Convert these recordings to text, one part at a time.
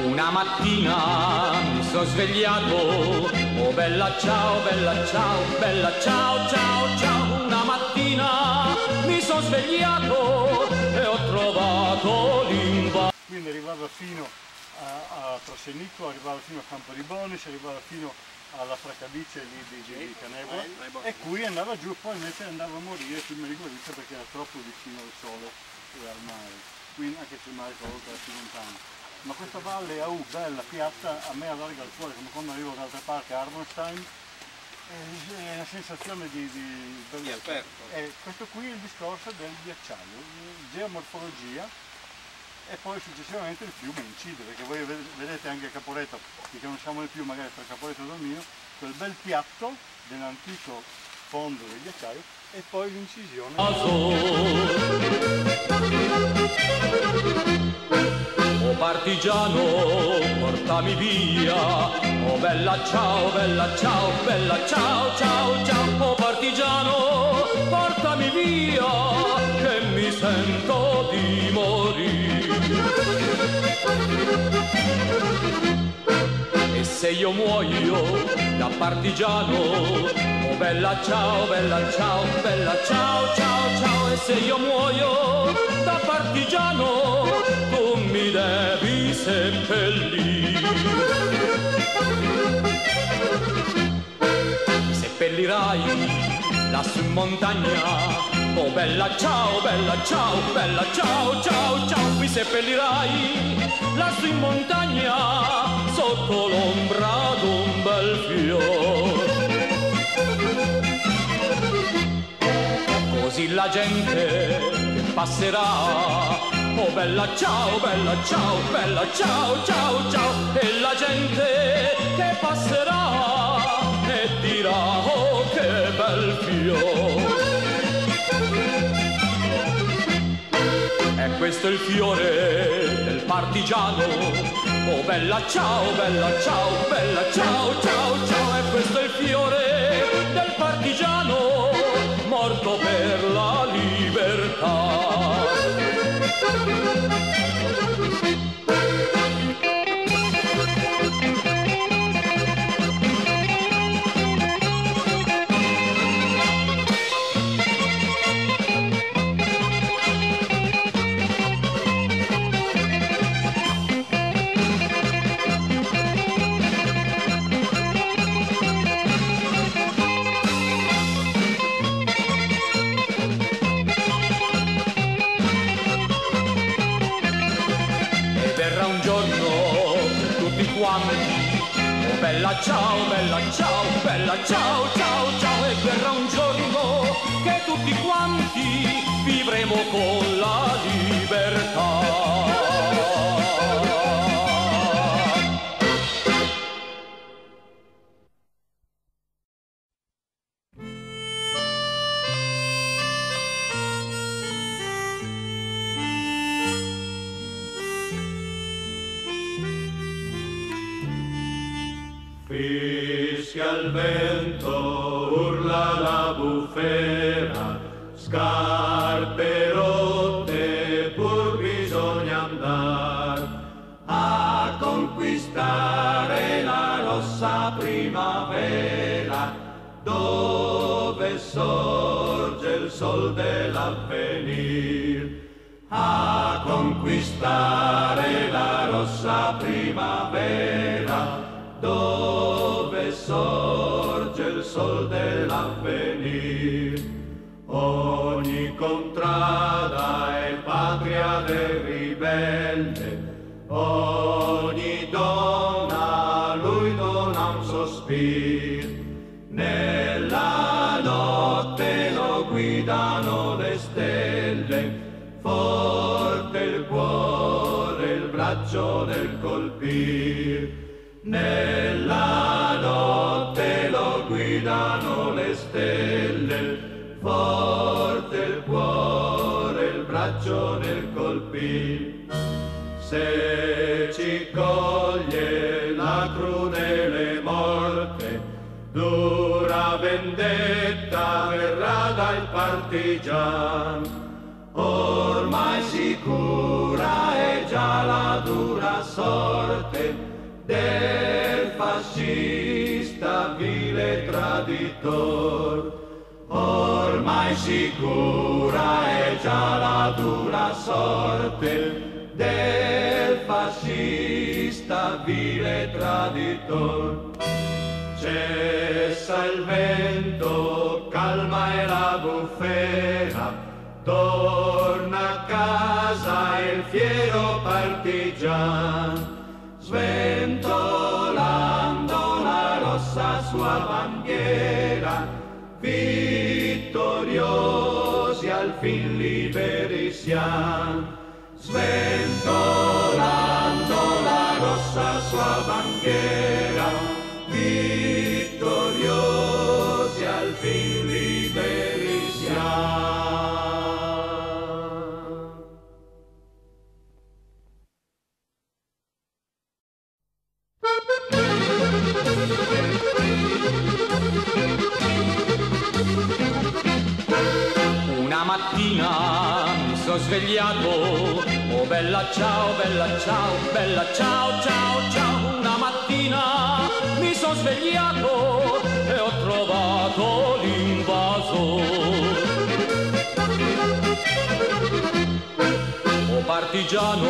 Una mattina mi sono svegliato, oh bella ciao, bella ciao, bella ciao, ciao, ciao. Una mattina mi sono svegliato e ho trovato l'invasione. Quindi arrivava fino a Trasenico, arrivava fino a Campo di Bonis, arrivava fino alla Fracabice lì di Canevola e qui andava giù, poi invece andava a morire qui in Merigoriccia perché era troppo vicino al sole e al mare, qui anche se il mare comunque era più lontano. Ma questa valle bella, piatta, a me allarga il cuore, come quando arrivo dall'altra parte a Arnstein, è una sensazione di bellezza. E questo qui è il discorso del ghiacciaio, geomorfologia, e poi successivamente il fiume incide, perché voi vedete anche a Caporetto, che non siamo nel fiume magari tra Caporetto e Dolmio, quel bel piatto dell'antico fondo del ghiacciaio e poi l'incisione. Oh partigiano, portami via, oh bella ciao, bella ciao, bella ciao, ciao, ciao. Oh partigiano, portami via, che mi sento di morire. E se io muoio da partigiano, oh bella ciao, bella ciao, bella ciao, ciao, ciao. E se io muoio da partigiano, tu mi devi seppellire. Mi seppellirai lassù in montagna, oh bella ciao, bella ciao, bella ciao, ciao, ciao. Mi seppellirai lassù in montagna, sotto l'ombra d'un bel fiore. Così la gente che passerà, oh bella ciao, bella ciao, bella ciao, ciao, ciao. E la gente che passerà e dirà, oh che bel fiore. E questo è il fiore del partigiano, oh bella ciao, bella ciao, bella ciao, ciao, ciao. E questo è il fiore del partigiano, morto per la libertà. Oh bella ciao, bella ciao, bella ciao, ciao, ciao. E verrà un giorno che tutti quanti vivremo con la libertà. Fischia il vento, urla la bufera, scarpe rotte pur bisogna andar a conquistare la rossa primavera, dove sorge il sol dell'avvenir. A conquistare la rossa primavera, dove sorge il sol dell'avvenir. Ogni contrada è patria del ribelle, ogni donna a lui dona un sospir. Nella notte lo guidano le stelle, forte il cuore, il braccio del colpir. Nella notte lo guidano le stelle, forte il cuore, il braccio nel colpir. Se ci coglie la crudele morte, dura vendetta verrà guarda il partigian, ormai sicura è già la dura sorte del fascista vile traditor. Ormai sicura è già la dura sorte del fascista vile traditor. Cessa il vento, calma è la bufera, torna a casa il fiero partigian, sventolando la rossa sua bandiera, vittoriosi al fin liberi siam, sventolando la rossa sua bandiera, vittoriosi al fin liberi siam. Una mattina mi sono svegliato, oh bella ciao, bella ciao, bella ciao, ciao, ciao. Una mattina mi sono svegliato e ho trovato l'invasore. Oh partigiano,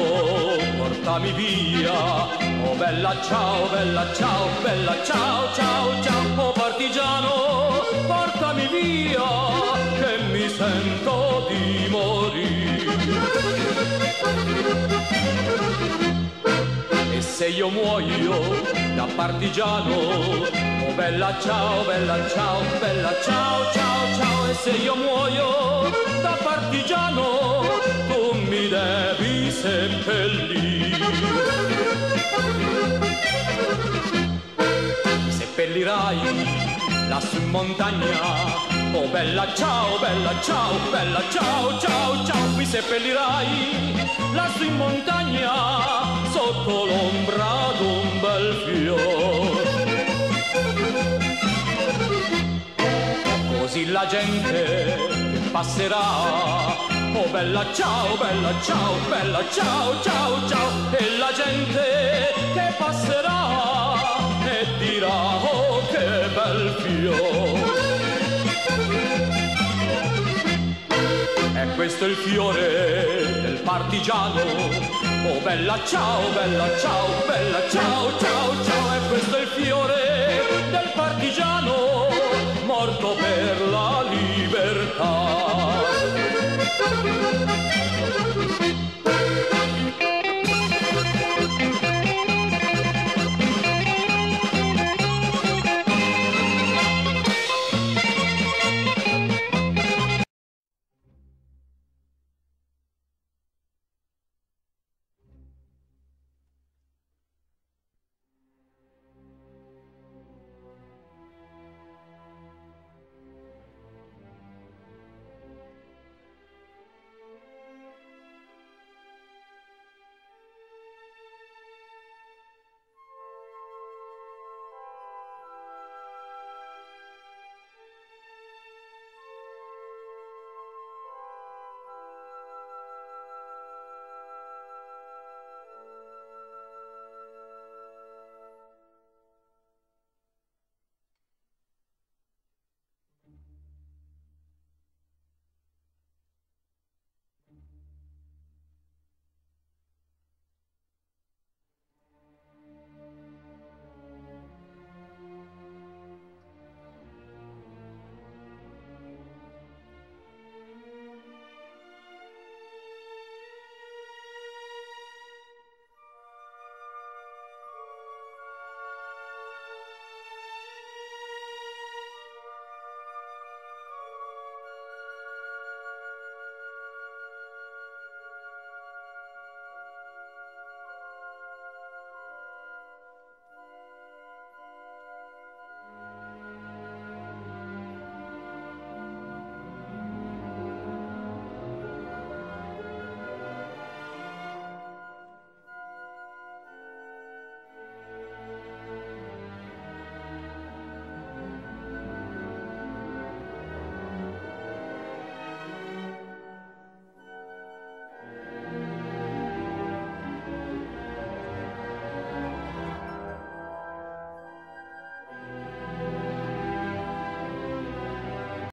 portami via, oh bella ciao, bella ciao, bella ciao, ciao, ciao. Oh partigiano, portami via, che mi sento di morire. E se io muoio da partigiano, oh bella ciao, bella ciao, bella ciao, ciao, ciao. E se io muoio da partigiano, tu mi devi seppellire. Mi seppellirai lassù in montagna, oh bella ciao, bella ciao, bella ciao, ciao, ciao. Mi seppellirai lassù in montagna, sotto l'ombra d'un bel fiore. Così la gente che passerà, oh bella ciao, bella ciao, bella ciao, ciao, ciao. E la gente che passerà e dirà, oh che bel fiore. E questo è il fiore del partigiano, oh bella ciao, bella ciao, bella ciao, ciao, ciao. E questo è il fiore del partigiano, morto per la